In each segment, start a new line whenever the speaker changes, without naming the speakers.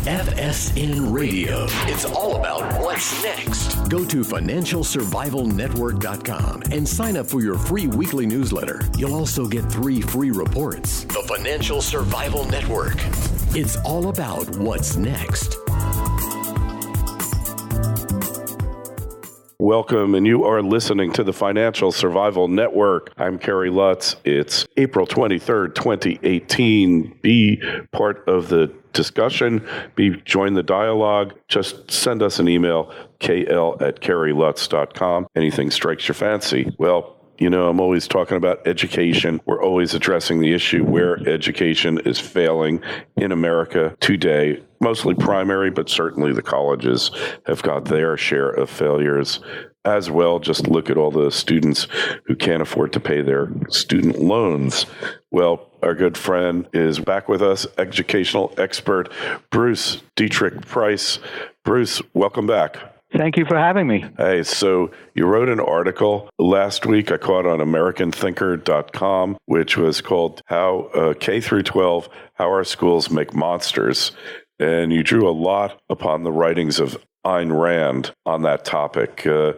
FSN Radio. It's all about what's next. Go to financialsurvivalnetwork.com and sign up for your free weekly newsletter. You'll also get 3 free reports. The Financial Survival Network. It's all about what's next.
Welcome, and you are listening to the Financial Survival Network. I'm Kerry Lutz. It's April 23rd, 2018. Be part of the discussion. Join the dialogue. Just send us an email, kl@kerrylutz.com. Anything strikes your fancy. Well, you know, I'm always talking about education. We're always addressing the issue where education is failing in America today. Mostly primary, but certainly the colleges have got their share of failures as well. Just look at all the students who can't afford to pay their student loans. Well, our good friend is back with us, educational expert Bruce Deitrick Price. Bruce, welcome back.
Thank you for having me.
Hey, so you wrote an article last week I caught on AmericanThinker.com, which was called How K through 12, How Our Schools Make Monsters. And you drew a lot upon the writings of Ayn Rand on that topic. You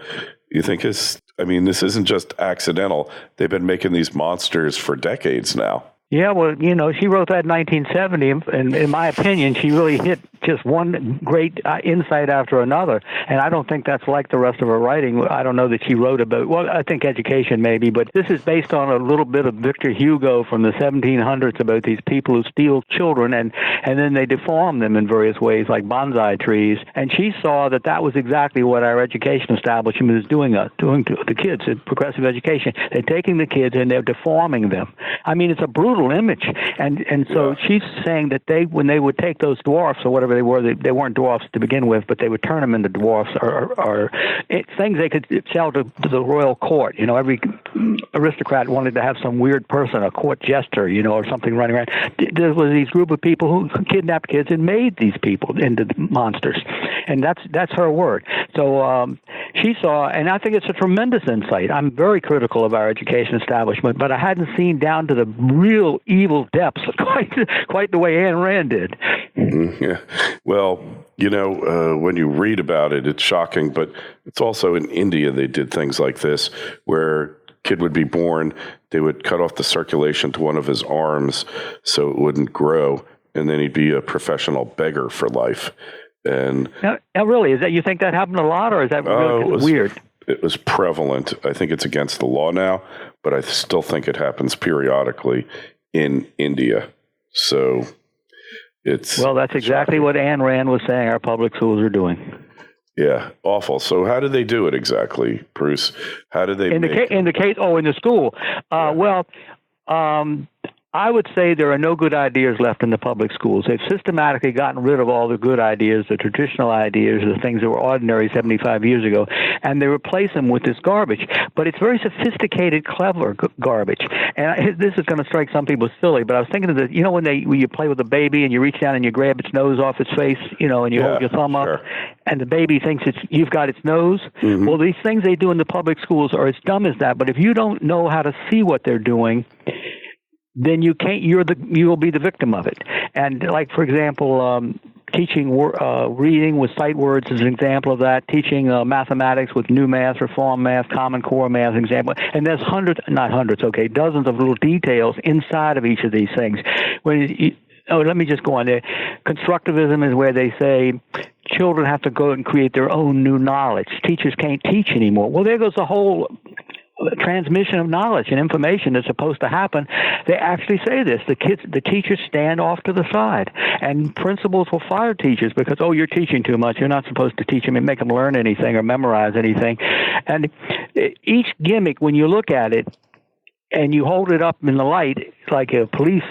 think this isn't just accidental. They've been making these monsters for decades now.
Yeah, well, you know, she wrote that in 1970, and in my opinion, she really hit just one great insight after another, and I don't think that's like the rest of her writing. I don't know that she wrote about, well, I think education maybe, but this is based on a little bit of Victor Hugo from the 1700s about these people who steal children, and then they deform them in various ways, like bonsai trees, and she saw that that was exactly what our education establishment is doing to the kids in progressive education. They're taking the kids and they're deforming them. I mean, it's a brutal image, and so she's saying that when they would take those dwarfs or whatever they were, they weren't dwarfs to begin with, but they would turn them into dwarfs or things they could sell to the royal court. You know, every aristocrat wanted to have some weird person, a court jester, you know, or something running around. There was these group of people who kidnapped kids and made these people into monsters, and that's her word. So she saw, and I think it's a tremendous insight. I'm very critical of our education establishment, but I hadn't seen down to the real evil depths quite the way Ayn Rand did.
Mm-hmm. Yeah. Well, you know, when you read about it, it's shocking, but it's also in India they did things like this where a kid would be born, they would cut off the circulation to one of his arms so it wouldn't grow, and then he'd be a professional beggar for life. And
now, really, is that, you think that happened a lot, or is that really weird?
It was prevalent. I think it's against the law now, but I still think it happens periodically in India. So it's...
Well, that's exactly what Ayn Rand was saying our public schools are doing.
Yeah, awful. So how do they do it exactly, Bruce? How do they
in the school? Well, I would say there are no good ideas left in the public schools. They've systematically gotten rid of all the good ideas, the traditional ideas, the things that were ordinary 75 years ago, and they replace them with this garbage. But it's very sophisticated, clever garbage. And this is going to strike some people silly, but I was thinking of the, you know, when you play with a baby and you reach down and you grab its nose off its face, you know, and you hold your thumb up, and the baby thinks you've got its nose. Mm-hmm. Well, these things they do in the public schools are as dumb as that. But if you don't know how to see what they're doing, then you can't. You'll be the victim of it. And like, for example, teaching reading with sight words is an example of that. Teaching mathematics with new math, reform math, common core math, example. And there's dozens of little details inside of each of these things. Let me just go on there. Constructivism is where they say children have to go and create their own new knowledge. Teachers can't teach anymore. Well, there goes the whole transmission of knowledge and information that's supposed to happen. They actually say this. The teachers stand off to the side, and principals will fire teachers because, you're teaching too much. You're not supposed to teach them and make them learn anything or memorize anything. And each gimmick, when you look at it and you hold it up in the light, it's like a police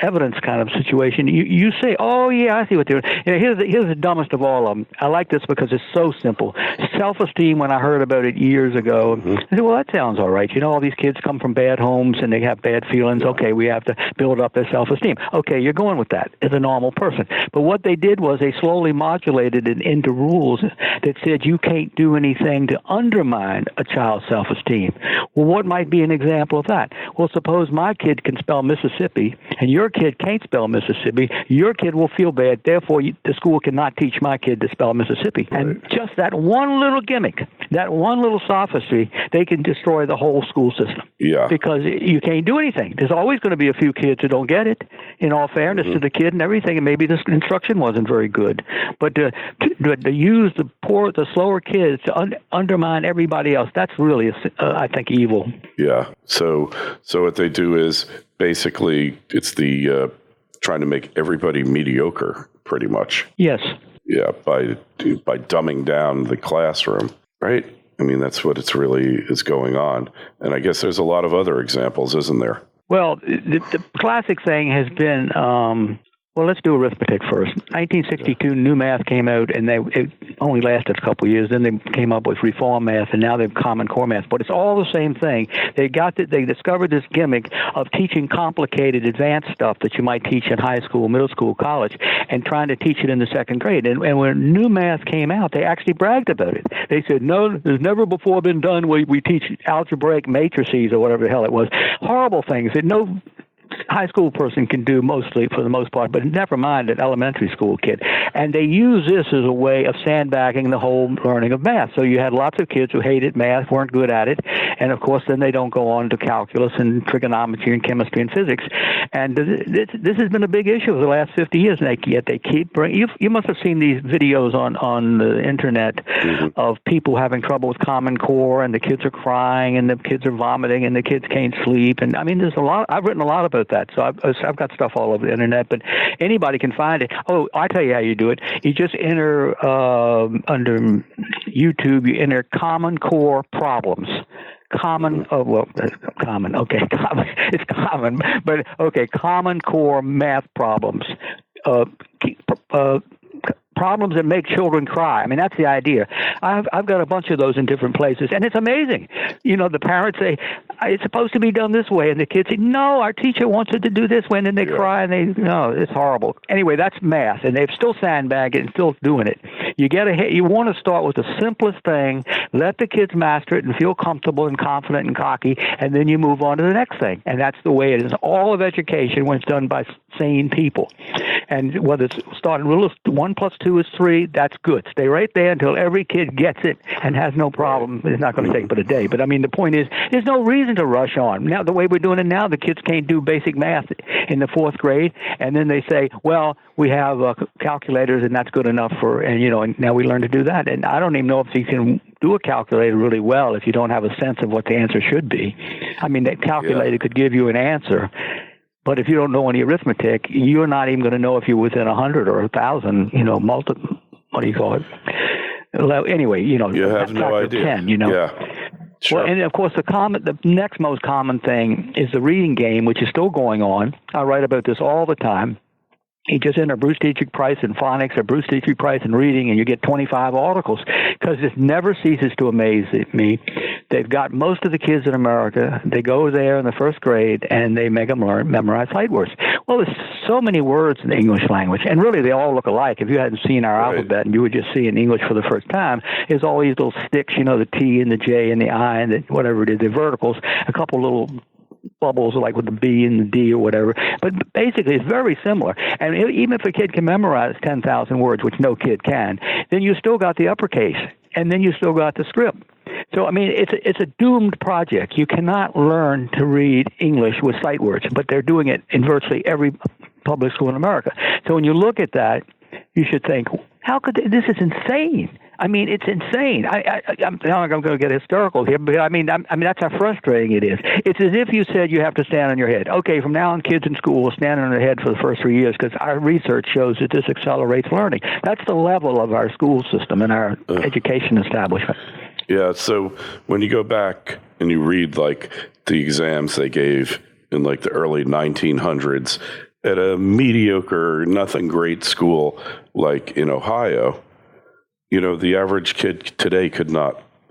evidence kind of situation. You say, "Oh yeah, I see what they're doing." You know, here's the dumbest of all of them. I like this because it's so simple. Self-esteem. When I heard about it years ago, I said, "Well, that sounds all right. You know, all these kids come from bad homes and they have bad feelings. Okay, we have to build up their self-esteem. Okay, you're going with that as a normal person." But what they did was they slowly modulated it into rules that said you can't do anything to undermine a child's self-esteem. Well, what might be an example of that? Well, suppose my kid can spell spell Mississippi and your kid can't spell Mississippi, your kid will feel bad. Therefore, the school cannot teach my kid to spell Mississippi. Right. And just that one little gimmick, that one little sophistry, they can destroy the whole school system.
Yeah.
Because you can't do anything. There's always going to be a few kids who don't get it, in all fairness to the kid and everything, and maybe the instruction wasn't very good. But to use the slower kids to undermine everybody else, that's really, I think, evil.
Yeah. So what they do is basically it's the trying to make everybody mediocre, pretty much.
Yes.
Yeah, by dumbing down the classroom, right? I mean, that's what it's really is going on. And I guess there's a lot of other examples, isn't there?
Well, the classic thing has been, well, let's do arithmetic first. 1962, new math came out, and it only lasted a couple of years. Then they came up with reform math, and now they have Common Core math. But it's all the same thing. They discovered this gimmick of teaching complicated advanced stuff that you might teach in high school, middle school, college, and trying to teach it in the second grade. And when new math came out, they actually bragged about it. They said, no, there's never before been done where we teach algebraic matrices or whatever the hell it was. Horrible things that no high school person can do mostly for the most part, but never mind an elementary school kid. And they use this as a way of sandbagging the whole learning of math. So you had lots of kids who hated math, weren't good at it, and of course then they don't go on to calculus and trigonometry and chemistry and physics. And this has been a big issue for the last 50 years, and yet they keep bringing. You must have seen these videos on the internet of people having trouble with Common Core, and the kids are crying, and the kids are vomiting, and the kids can't sleep. And I mean, there's a lot. I've written a lot about that, so I've got stuff all over the internet, but anybody can find it. Oh, I tell you how you do it. You just enter under YouTube. You enter Common Core problems. Common, okay, it's common, but okay, Common Core math problems. Problems that make children cry. I mean, that's the idea. I've got a bunch of those in different places, and it's amazing. You know, the parents say, it's supposed to be done this way, and the kids say, no, our teacher wants it to do this way, and then they cry, and no, it's horrible. Anyway, that's math, and they've still sandbagged it and still doing it. You want to start with the simplest thing, let the kids master it and feel comfortable and confident and cocky, and then you move on to the next thing. And that's the way it is. All of education when it's done by sane people. And whether it's starting rule of 1 + 2 is 3, that's good. Stay right there until every kid gets it and has no problem. It's not going to take but a day. But I mean, the point is, there's no reason to rush on. Now, the way we're doing it now, the kids can't do basic math in the 4th grade, and then they say, well, we have calculators, and that's good enough and now we learn to do that. And I don't even know if you can do a calculator really well if you don't have a sense of what the answer should be. I mean, that calculator could give you an answer, but if you don't know any arithmetic, you're not even going to know if you're within 100 or 1,000, what do you call it? Anyway,
you have no idea.
10,
Yeah. Sure.
Well, and of course, the next most common thing is the reading game, which is still going on. I write about this all the time. You just enter Bruce Deitrick Price in phonics or Bruce Deitrick Price in reading, and you get 25 articles, because this never ceases to amaze me. They've got most of the kids in America, they go there in the 1st grade, and they make them memorize sight words. Well, there's so many words in the English language, and really they all look alike. If you hadn't seen our alphabet and you would just see in English for the first time, there's all these little sticks, the T and the J and the I and the whatever it is, the verticals, a couple little bubbles like with the B and the D or whatever. But basically, it's very similar. And even if a kid can memorize 10,000 words, which no kid can, then you still got the uppercase, and then you still got the script. So, I mean, it's a doomed project. You cannot learn to read English with sight words, but they're doing it in virtually every public school in America. So when you look at that, you should think, how could this is insane. I mean, it's insane. I'm going to get hysterical here, but I mean, that's how frustrating it is. It's as if you said you have to stand on your head. Okay, from now on, kids in school will stand on their head for the first 3 years because our research shows that this accelerates learning. That's the level of our school system and our education establishment.
Yeah, so when you go back and you read, like, the exams they gave in, like, the early 1900s at a mediocre, nothing great school like in Ohio, the average kid today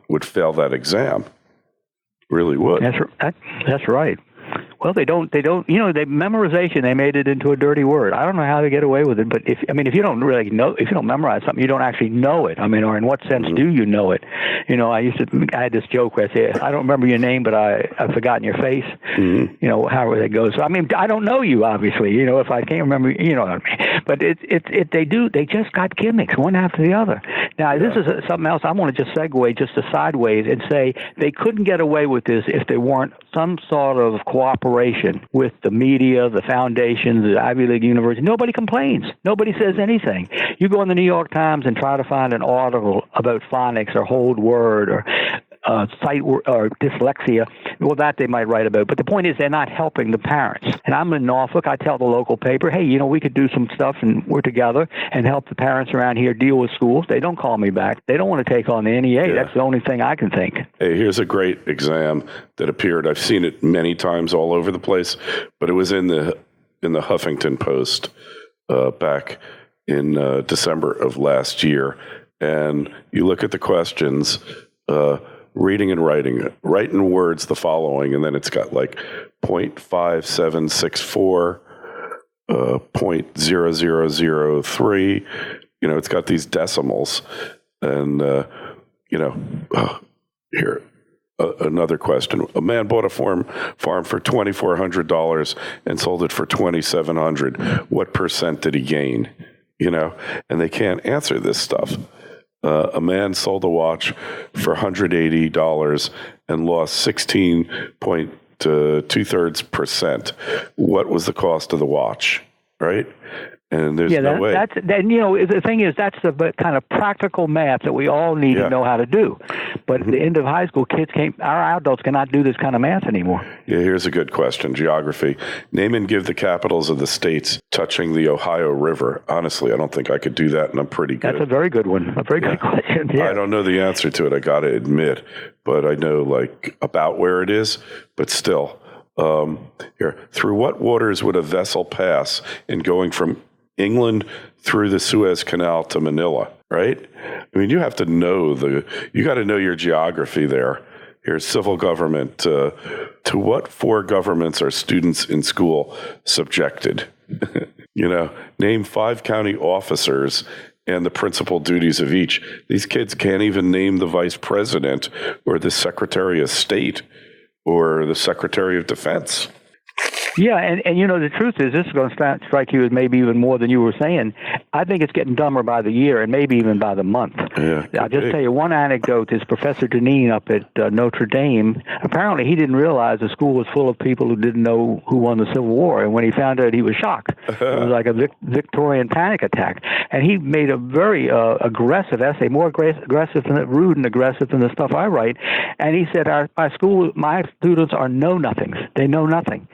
would fail that exam. Really would.
That's right. Well, they don't, memorization, they made it into a dirty word. I don't know how they get away with it, but if you don't really know, if you don't memorize something, you don't actually know it. Or in what sense do you know it? I had this joke where I say, I don't remember your name, but I've forgotten your face. However that goes. So, I don't know you, obviously, if I can't remember, what I mean. But they just got gimmicks, one after the other. Now, this is something else. I want to just segue just to sideways and say they couldn't get away with this if there weren't some sort of cooperation with the media, the foundations, the Ivy League universities. Nobody complains. Nobody says anything. You go in the New York Times and try to find an article about phonics or hold word or sight or dyslexia. Well, that they might write about. But the point is they're not helping the parents. And I'm in Norfolk. I tell the local paper, hey, we could do some stuff and we're together and help the parents around here deal with schools. They don't call me back. They don't want to take on the NEA. That's the only thing I can think.
Hey, here's a great exam that appeared. I've seen it many times all over the place, but it was in the Huffington Post back in December of last year. And you look at the questions, reading and writing, write in words the following, and then it's got like 0.5764, 0.0003. It's got these decimals, and here. Another question. A man bought a farm for $2,400 and sold it for $2,700. What percent did he gain? And they can't answer this stuff. A man sold a watch for $180 and lost 16.2%. What was the cost of the watch? Right? And there's no way. The thing is, that's the kind of practical math that we all need to know how to do. But at the end of high school, our adults cannot do this kind of math anymore. Yeah, here's a good question. Geography. Name and give the capitals of the states touching the Ohio River. Honestly, I don't think I could do that, and I'm pretty good.
That's a very good one. A very good question. Yeah.
I don't know the answer to it, I got to admit. But I know, about where it is. But still, here. Through what waters would a vessel pass in going from England through the Suez Canal to Manila, right? You have to know you got to know your geography there. Here's civil government. To what four governments are students in school subjected? Name 5 county officers and the principal duties of each. These kids can't even name the vice president or the secretary of state or the secretary of defense.
Yeah, and the truth is, this is going to strike you as maybe even more than you were saying. I think it's getting dumber by the year and maybe even by the month.
Yeah,
I'll just tell you one anecdote. Is Professor Deneen up at Notre Dame. Apparently, he didn't realize the school was full of people who didn't know who won the Civil War, and when he found out, he was shocked. It was like a Victorian panic attack. And he made a very aggressive essay, more aggressive than rude and aggressive than the stuff I write. And he said, our school, my students are know-nothings. They know nothing.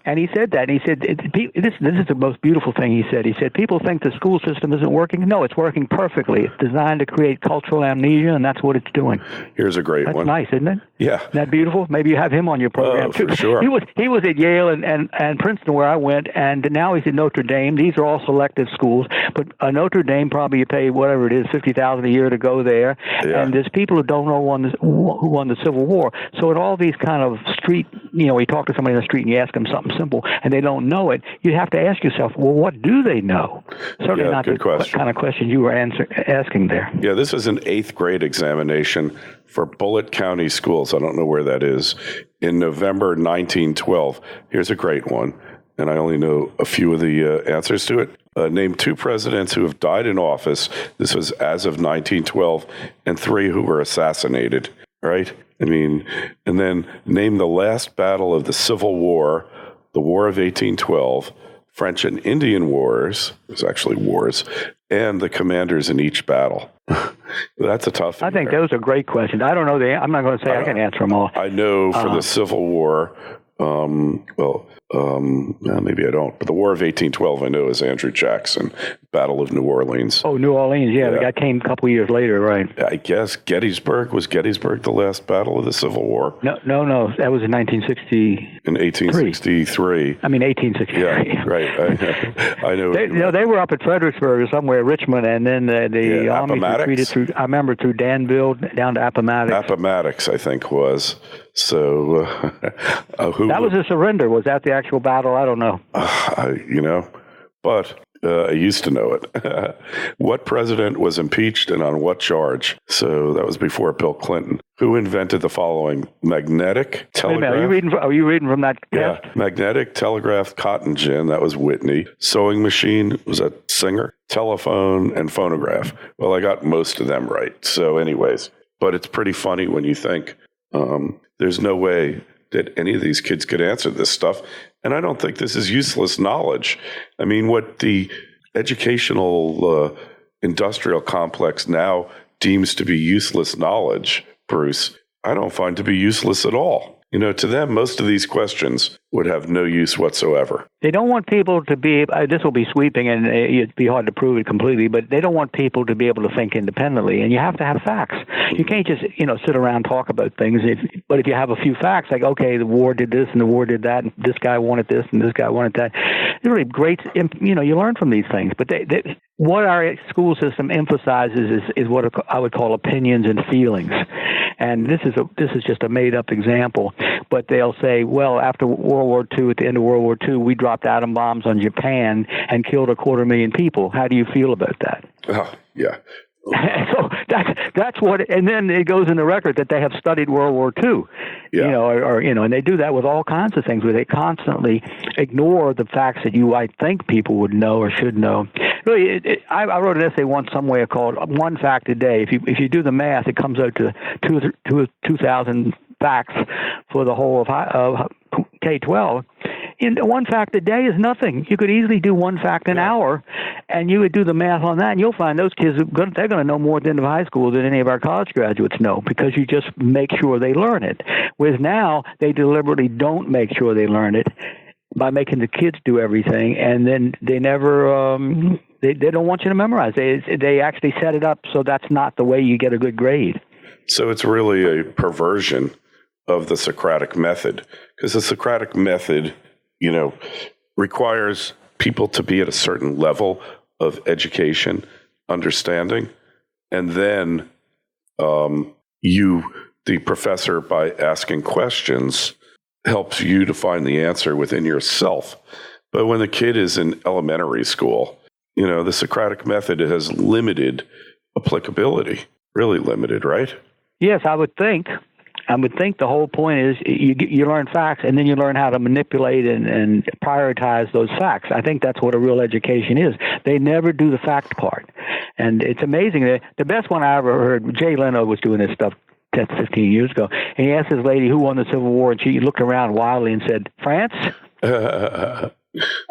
And he said that, and he said, this is the most beautiful thing he said. He said, people think the school system isn't working. No, it's working perfectly. It's designed to create cultural amnesia, and that's what it's doing.
Here's a great one.
That's nice, isn't it?
Yeah.
Isn't that beautiful? Maybe you have him on your program, too.
For sure.
He was at Yale and Princeton, where I went, and now he's at Notre Dame. These are all selective schools, but Notre Dame, probably you pay whatever it is, $50,000 a year to go there, and there's people who don't know who won the Civil War. So in all these kind of street, you talk to somebody in the street and you ask them something simple, and they don't know it, you have to ask yourself, well, what do they know? Certainly not the kind of question you were asking there.
Yeah, this is an 8th grade examination for Bullitt County Schools. I don't know where that is. In November 1912. Here's a great one, and I only know a few of the answers to it. Name 2 presidents who have died in office. This was as of 1912, and 3 who were assassinated, right? And then name the last battle of the Civil War, the War of 1812, French and Indian Wars, there's actually wars, and the commanders in each battle. That's a tough thing.
I think those are great questions. I don't know I'm not going to say I can answer them all.
I know for the Civil War, maybe I don't, but the War of 1812 I know is Andrew Jackson. Battle of New Orleans.
Oh, New Orleans, yeah. That came a couple years later, right?
I guess Gettysburg. Was Gettysburg the last battle of the Civil War?
No. That was in 1960.
In 1863.
I mean, 1863.
Yeah, right. I know.
They were up at Fredericksburg or somewhere, Richmond, and then the army retreated through, I remember, through Danville down to Appomattox.
Appomattox, I think, was. So,
that was a surrender. Was that the actual battle? I don't know.
But I used to know it. What president was impeached and on what charge? So that was before Bill Clinton. Who invented the following? Magnetic telegraph.
Wait a minute, are you reading from that test?
Yeah. Magnetic telegraph cotton gin. That was Whitney. Sewing machine. Was that Singer? Telephone and phonograph. Well, I got most of them right. So anyways, but it's pretty funny when you think there's no way that any of these kids could answer this stuff. And I don't think this is useless knowledge. I mean, what the educational industrial complex now deems to be useless knowledge, Bruce, I don't find to be useless at all. To them, most of these questions would have no use whatsoever.
They don't want people to be, this will be sweeping and it'd be hard to prove it completely, but they don't want people to be able to think independently. And you have to have facts. You can't just, sit around and talk about things. But if you have a few facts, like, okay, the war did this and the war did that, and this guy wanted this and this guy wanted that, it's really great, you learn from these things. But what our school system emphasizes is what I would call opinions and feelings. And this is just a made-up example. But they'll say, well, after World War II, at the end of World War II, we dropped atom bombs on Japan and killed 250,000 people. How do you feel about that?
Oh, yeah.
So that's what, and then it goes in the record that they have studied World War II, and they do that with all kinds of things where they constantly ignore the facts that I think people would know or should know. Really, I wrote an essay once somewhere called "One Fact a Day." If you do the math, it comes out to 2,000 facts for the whole of K-12. One fact a day is nothing. You could easily do one fact an hour, and you would do the math on that, and you'll find those kids, they're going to know more at the end of high school than any of our college graduates know, because you just make sure they learn it. Whereas now, they deliberately don't make sure they learn it by making the kids do everything, and then they never, they don't want you to memorize. They actually set it up so that's not the way you get a good grade.
So it's really a perversion of the Socratic method, because the Socratic method requires people to be at a certain level of education, understanding, and then the professor, by asking questions, helps you to find the answer within yourself. But when the kid is in elementary school, the Socratic method has limited applicability, really limited, right?
Yes, I would think. The whole point is you learn facts, and then you learn how to manipulate and prioritize those facts. I think that's what a real education is. They never do the fact part. And it's amazing. The best one I ever heard, Jay Leno was doing this stuff 10, 15 years ago, and he asked this lady who won the Civil War, and she looked around wildly and said, France?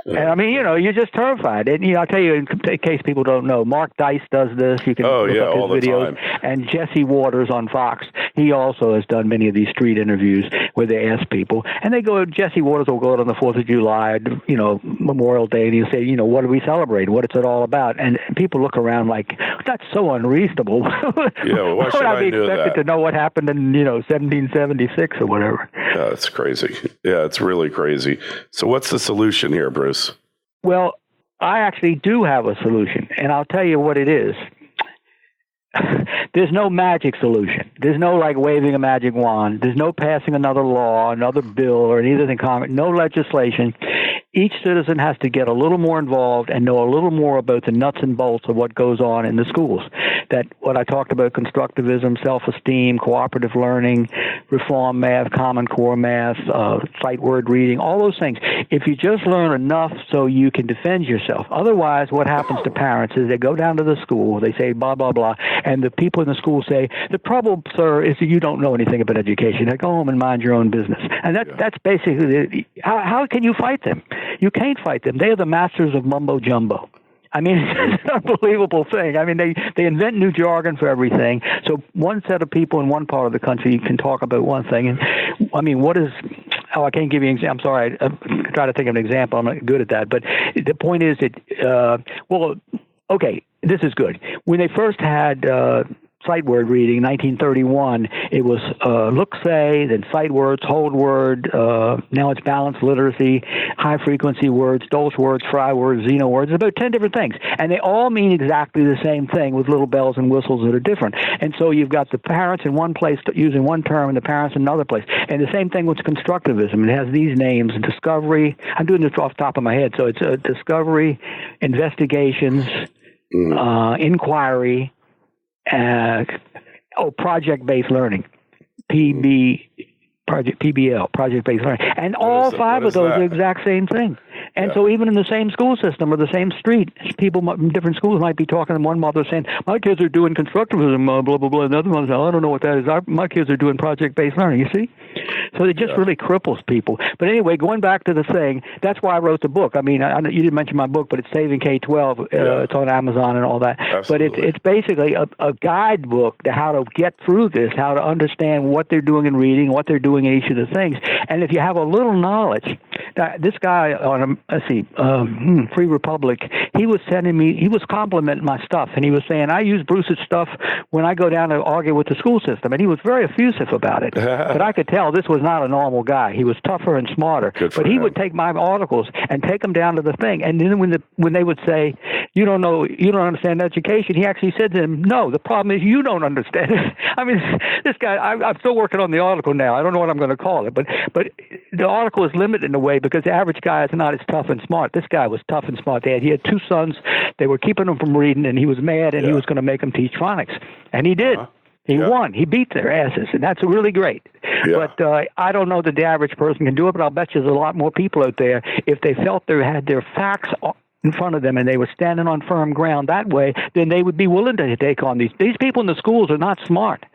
And I mean, you're just terrified. And I'll tell you, in case people don't know, Mark Dice does this. You can look up his videos. And Jesse Waters on Fox, he also has done many of these street interviews where they ask people. And Jesse Waters will go out on the 4th of July, Memorial Day, and he'll say, what do we celebrate? What is it all about? And people look around like, that's so unreasonable.
Yeah, why should I know that?
Expected to know what happened in, 1776 or whatever.
Yeah, it's crazy. Yeah, it's really crazy. So what's the solution here, Bruce?
Well, I actually do have a solution, and I'll tell you what it is. There's no magic solution. There's no waving a magic wand. There's no passing another law, another bill, or anything in Congress. No legislation. Each citizen has to get a little more involved and know a little more about the nuts and bolts of what goes on in the schools. That what I talked about, constructivism, self-esteem, cooperative learning, reform math, Common Core math, sight word reading, all those things. If you just learn enough so you can defend yourself. Otherwise, what happens to parents is they go down to the school, they say blah, blah, blah, and the people in the school say, the problem, sir, is that you don't know anything about education. Now go home and mind your own business. And that's basically how can you fight them? You can't fight them. They are the masters of mumbo jumbo. I mean, it's an unbelievable thing. I mean, they invent new jargon for everything. So one set of people in one part of the country can talk about one thing. And I mean, I can't give you an example. I'm sorry. I'm trying to think of an example. I'm not good at that. But the point is that, okay, this is good. When they first had sight word reading in 1931, it was look, say, then sight words, hold word. Now it's balanced literacy, high frequency words, Dolch words, fry words, Zeno words. About 10 different things. And they all mean exactly the same thing with little bells and whistles that are different. And so you've got the parents in one place using one term and the parents in another place. And the same thing with constructivism. It has these names: discovery. I'm doing this off the top of my head. So it's discovery, investigations, inquiry, project-based learning, PBL, project-based learning, and all five of those are the exact same thing. And so even in the same school system or the same street, people from different schools might be talking to one mother saying, my kids are doing constructivism, blah, blah, blah. Another one says, I don't know what that is. My kids are doing project-based learning, you see? So it just really cripples people. But anyway, going back to the thing, that's why I wrote the book. I mean, you didn't mention my book, but it's Saving K-12. It's on Amazon and all that. Absolutely. But it's basically a guidebook to how to get through this, how to understand what they're doing in reading, what they're doing in each of the things. And if you have a little knowledge, this guy on Free Republic, he was complimenting my stuff, and he was saying, I use Bruce's stuff when I go down to argue with the school system, and he was very effusive about it. But I could tell this was not a normal guy. He was tougher and smarter. But he would take my articles and take them down to the thing, and then when they would say, you don't understand education, he actually said to them, no, the problem is you don't understand it. I mean, this guy, I'm still working on the article now. I don't know what I'm going to call it, but the article is limited in a way because the average guy is not as tough and smart. This guy was tough and smart. He had two sons. They were keeping him from reading, and he was mad, and he was going to make them teach phonics. And he did. He won. He beat their asses, and that's really great. Yeah. But I don't know that the average person can do it, but I'll bet you there's a lot more people out there, if they felt they had their facts in front of them and they were standing on firm ground that way, then they would be willing to take on these. These people in the schools are not smart.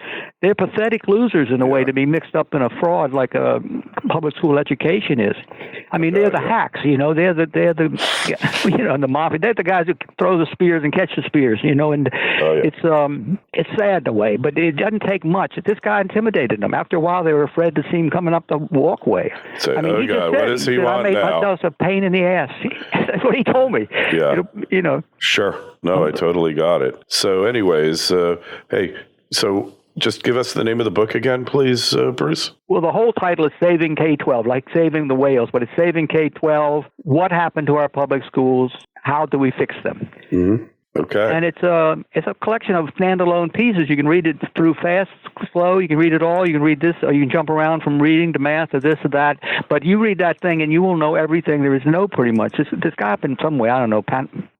They're pathetic losers in a way to be mixed up in a fraud like a public school education is. I mean, they're the hacks, They're the the mafia. They're the guys who throw the spears and catch the spears, and it's sad in a way, but it doesn't take much. This guy intimidated them. After a while, they were afraid to see him coming up the walkway.
So, God, what does he want now? I made myself
a pain in the ass. That's what he told me.
Yeah. Sure. No, I totally got it. So anyways, so just give us the name of the book again, please, Bruce.
Well, the whole title is Saving K-12, like saving the whales, but it's Saving K-12. What happened to our public schools? How do we fix them?
Mm-hmm. Okay.
And it's a collection of standalone pieces. You can read it through fast, slow. You can read it all. You can read this, or you can jump around from reading to math to this or that. But you read that thing, and you will know everything there is to know pretty much. This guy up in some way, I don't know,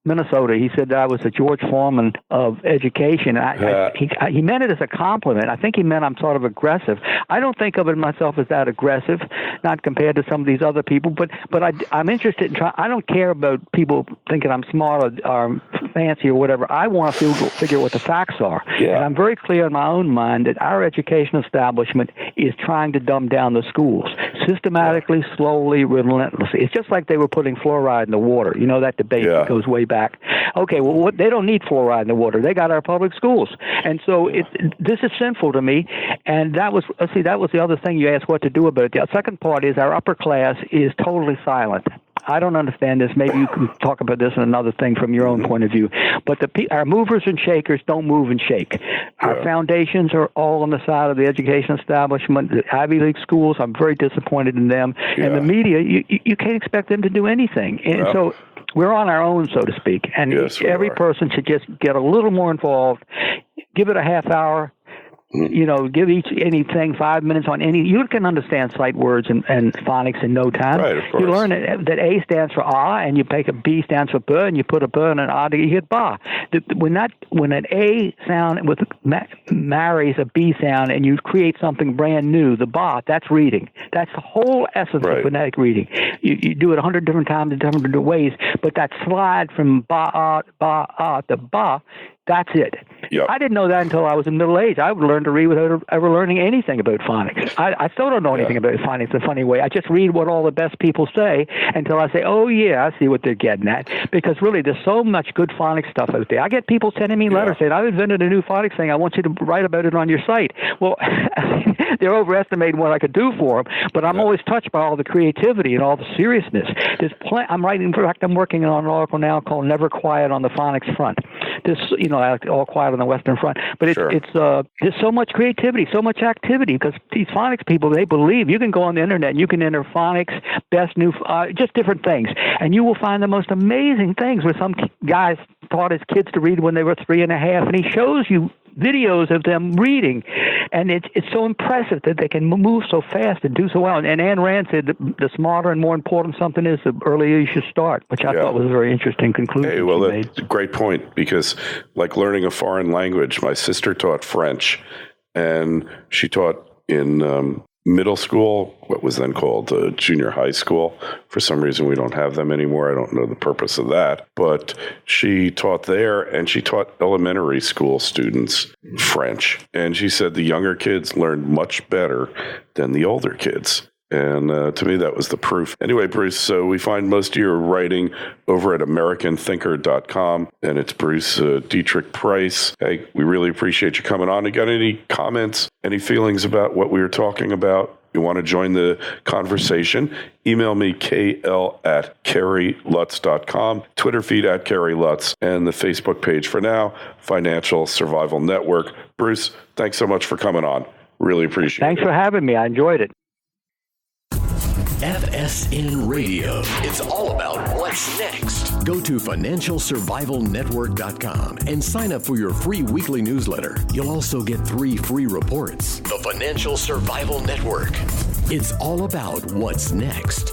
Minnesota, he said that I was the George Foreman of education. He meant it as a compliment. I think he meant I'm sort of aggressive. I don't think of it myself as that aggressive, not compared to some of these other people. But I'm interested in trying. I don't care about people thinking I'm smart or fancy or whatever. I want to figure out what the facts are. Yeah. And I'm very clear in my own mind that our education establishment is trying to dumb down the schools systematically, slowly, relentlessly. It's just like they were putting fluoride in the water. That debate that goes way back. Okay, well, they don't need fluoride in the water. They got our public schools. And so this is sinful to me. And that was the other thing you asked what to do about it. The second part is our upper class is totally silent. I don't understand this. Maybe you can talk about this in another thing from your own point of view. But our movers and shakers don't move and shake. Our foundations are all on the side of the education establishment. The Ivy League schools, I'm very disappointed in them. Yeah. And the media, you can't expect them to do anything. And so we're on our own, so to speak. And every person should just get a little more involved. Give it a half hour. Give anything 5 minutes on any. You can understand sight words and phonics in no time.
Right, of course.
You learn that A stands for ah, and you take a B stands for b, and you put a b and an ah, you get ba. When an A sound marries a B sound, and you create something brand new, the ba, that's reading. That's the whole essence of phonetic reading. You do it 100 different times in different ways, but that slide from ba ah to ba. That's it.
Yep.
I didn't know that until I was in middle age. I would learn to read without ever learning anything about phonics. I still don't know anything about phonics in a funny way. I just read what all the best people say until I say, oh, yeah, I see what they're getting at. Because really, there's so much good phonics stuff out there. I get people sending me letters saying, I've invented a new phonics thing. I want you to write about it on your site. Well, they're overestimating what I could do for them, but I'm always touched by all the creativity and all the seriousness. I'm working on an article now called Never Quiet on the Phonics Front. All quiet on the Western Front. But there's so much creativity, so much activity, because these phonics people, they believe. You can go on the internet and you can enter phonics, best new, just different things, and you will find the most amazing things where some guys taught his kids to read when they were 3.5, and he shows you videos of them reading, and it's so impressive that they can move so fast and do so well. And Ayn Rand said the smarter and more important something is, the earlier you should start, which I thought was a very interesting conclusion.
Hey, well, that's a great point, because like learning a foreign language, my sister taught French, and she taught in middle school, what was then called junior high school. For some reason, we don't have them anymore. I don't know the purpose of that. But she taught there, and she taught elementary school students French. And she said the younger kids learned much better than the older kids. And to me, that was the proof. Anyway, Bruce, so we find most of your writing over at AmericanThinker.com, and it's Bruce Deitrick Price. Hey, we really appreciate you coming on. You got any comments, any feelings about what we were talking about? You want to join the conversation? Email me, kl@kerrylutz.com, Twitter feed @KerryLutz, and the Facebook page for now, Financial Survival Network. Bruce, thanks so much for coming on. Really appreciate it.
Thanks for having me. I enjoyed it.
FSN Radio. It's all about what's next. Go to financialsurvivalnetwork.com and sign up for your free weekly newsletter. You'll also get 3 free reports. The Financial Survival Network. It's all about what's next.